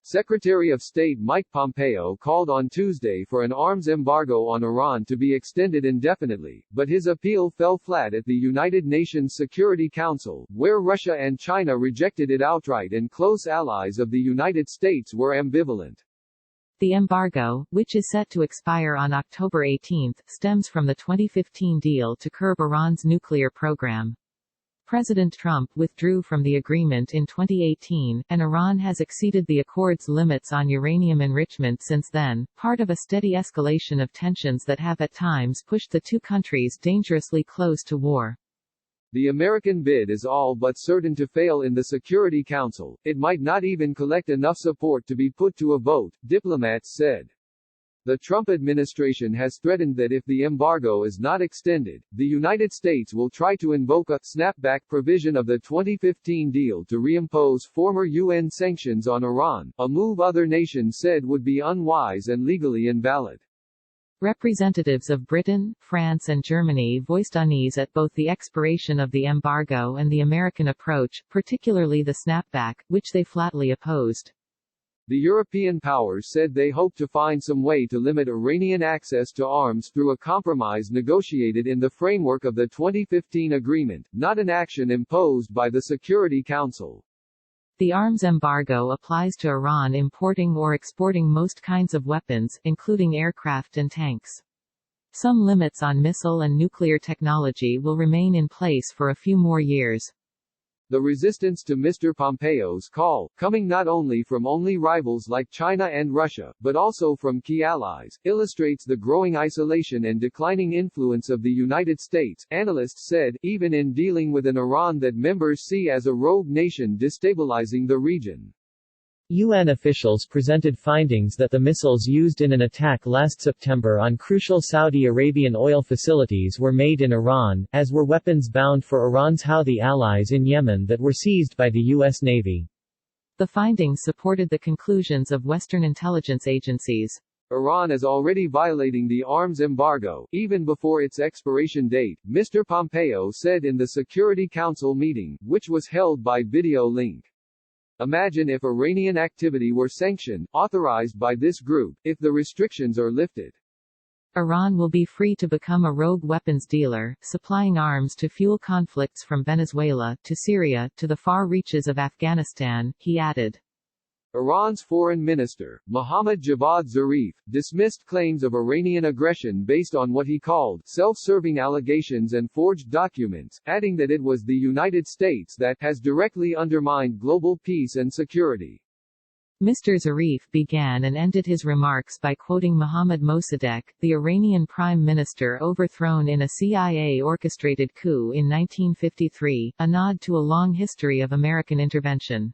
Secretary of State Mike Pompeo called on Tuesday for an arms embargo on Iran to be extended indefinitely, but his appeal fell flat at the United Nations Security Council, where Russia and China rejected it outright and close allies of the United States were ambivalent. The embargo, which is set to expire on October 18, stems from the 2015 deal to curb Iran's nuclear program. President Trump withdrew from the agreement in 2018, and Iran has exceeded the accord's limits on uranium enrichment since then, part of a steady escalation of tensions that have at times pushed the two countries dangerously close to war. The American bid is all but certain to fail in the Security Council. It might not even collect enough support to be put to a vote, diplomats said. The Trump administration has threatened that if the embargo is not extended, the United States will try to invoke a snapback provision of the 2015 deal to reimpose former UN sanctions on Iran, a move other nations said would be unwise and legally invalid. Representatives of Britain, France and Germany voiced unease at both the expiration of the embargo and the American approach, particularly the snapback, which they flatly opposed. The European powers said they hope to find some way to limit Iranian access to arms through a compromise negotiated in the framework of the 2015 agreement, not an action imposed by the Security Council. The arms embargo applies to Iran importing or exporting most kinds of weapons, including aircraft and tanks. Some limits on missile and nuclear technology will remain in place for a few more years. The resistance to Mr. Pompeo's call, coming not only from only rivals like China and Russia, but also from key allies, illustrates the growing isolation and declining influence of the United States, analysts said, even in dealing with an Iran that members see as a rogue nation destabilizing the region. UN officials presented findings that the missiles used in an attack last September on crucial Saudi Arabian oil facilities were made in Iran, as were weapons bound for Iran's Houthi allies in Yemen that were seized by the U.S. Navy. The findings supported the conclusions of Western intelligence agencies. Iran is already violating the arms embargo, even before its expiration date, Mr. Pompeo said in the Security Council meeting, which was held by video link. Imagine if Iranian activity were sanctioned, authorized by this group, if the restrictions are lifted. Iran will be free to become a rogue weapons dealer, supplying arms to fuel conflicts from Venezuela, to Syria, to the far reaches of Afghanistan, he added. Iran's foreign minister, Mohammad Javad Zarif, dismissed claims of Iranian aggression based on what he called self-serving allegations and forged documents, adding that it was the United States that has directly undermined global peace and security. Mr. Zarif began and ended his remarks by quoting Mohammad Mossadegh, the Iranian prime minister overthrown in a CIA-orchestrated coup in 1953, a nod to a long history of American intervention.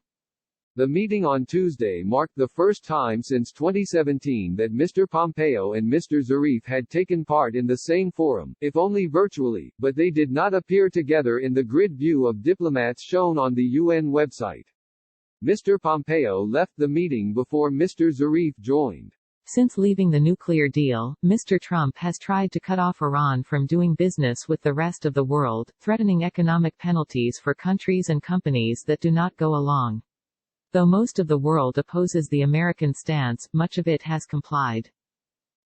The meeting on Tuesday marked the first time since 2017 that Mr. Pompeo and Mr. Zarif had taken part in the same forum, if only virtually, but they did not appear together in the grid view of diplomats shown on the UN website. Mr. Pompeo left the meeting before Mr. Zarif joined. Since leaving the nuclear deal, Mr. Trump has tried to cut off Iran from doing business with the rest of the world, threatening economic penalties for countries and companies that do not go along. Though most of the world opposes the American stance, much of it has complied.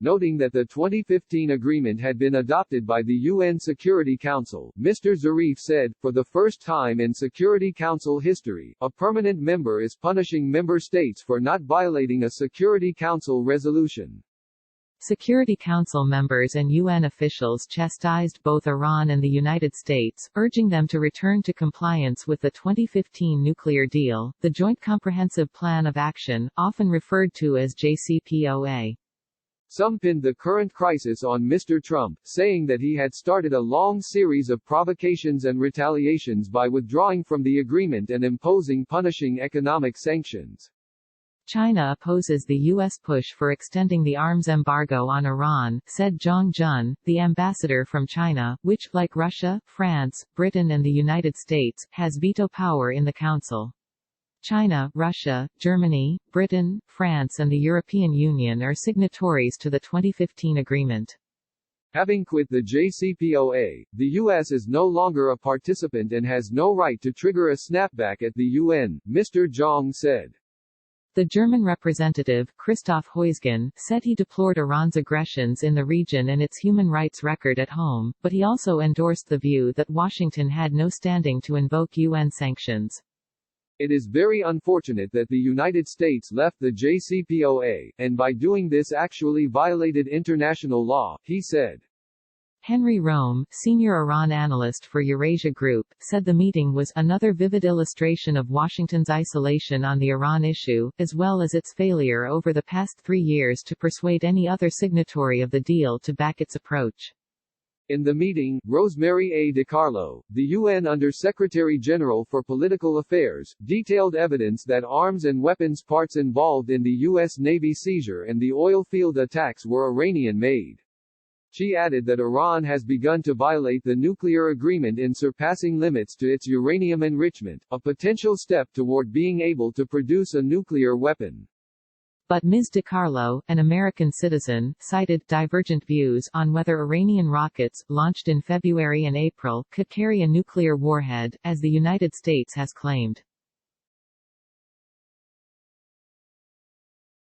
Noting that the 2015 agreement had been adopted by the UN Security Council, Mr. Zarif said, for the first time in Security Council history, a permanent member is punishing member states for not violating a Security Council resolution. Security Council members and UN officials chastised both Iran and the United States, urging them to return to compliance with the 2015 nuclear deal, the Joint Comprehensive Plan of Action, often referred to as JCPOA. Some pinned the current crisis on Mr. Trump, saying that he had started a long series of provocations and retaliations by withdrawing from the agreement and imposing punishing economic sanctions. China opposes the U.S. push for extending the arms embargo on Iran, said Zhang Jun, the ambassador from China, which, like Russia, France, Britain and the United States, has veto power in the Council. China, Russia, Germany, Britain, France and the European Union are signatories to the 2015 agreement. Having quit the JCPOA, the U.S. is no longer a participant and has no right to trigger a snapback at the UN, Mr. Zhang said. The German representative, Christoph Heusgen, said he deplored Iran's aggressions in the region and its human rights record at home, but he also endorsed the view that Washington had no standing to invoke UN sanctions. It is very unfortunate that the United States left the JCPOA, and by doing this actually violated international law, he said. Henry Rome, senior Iran analyst for Eurasia Group, said the meeting was another vivid illustration of Washington's isolation on the Iran issue, as well as its failure over the past 3 years to persuade any other signatory of the deal to back its approach. In the meeting, Rosemary A. DiCarlo, the UN Under-Secretary-General for Political Affairs, detailed evidence that arms and weapons parts involved in the U.S. Navy seizure and the oil field attacks were Iranian-made. She added that Iran has begun to violate the nuclear agreement in surpassing limits to its uranium enrichment, a potential step toward being able to produce a nuclear weapon. But Ms. DiCarlo, an American citizen, cited divergent views on whether Iranian rockets, launched in February and April, could carry a nuclear warhead, as the United States has claimed.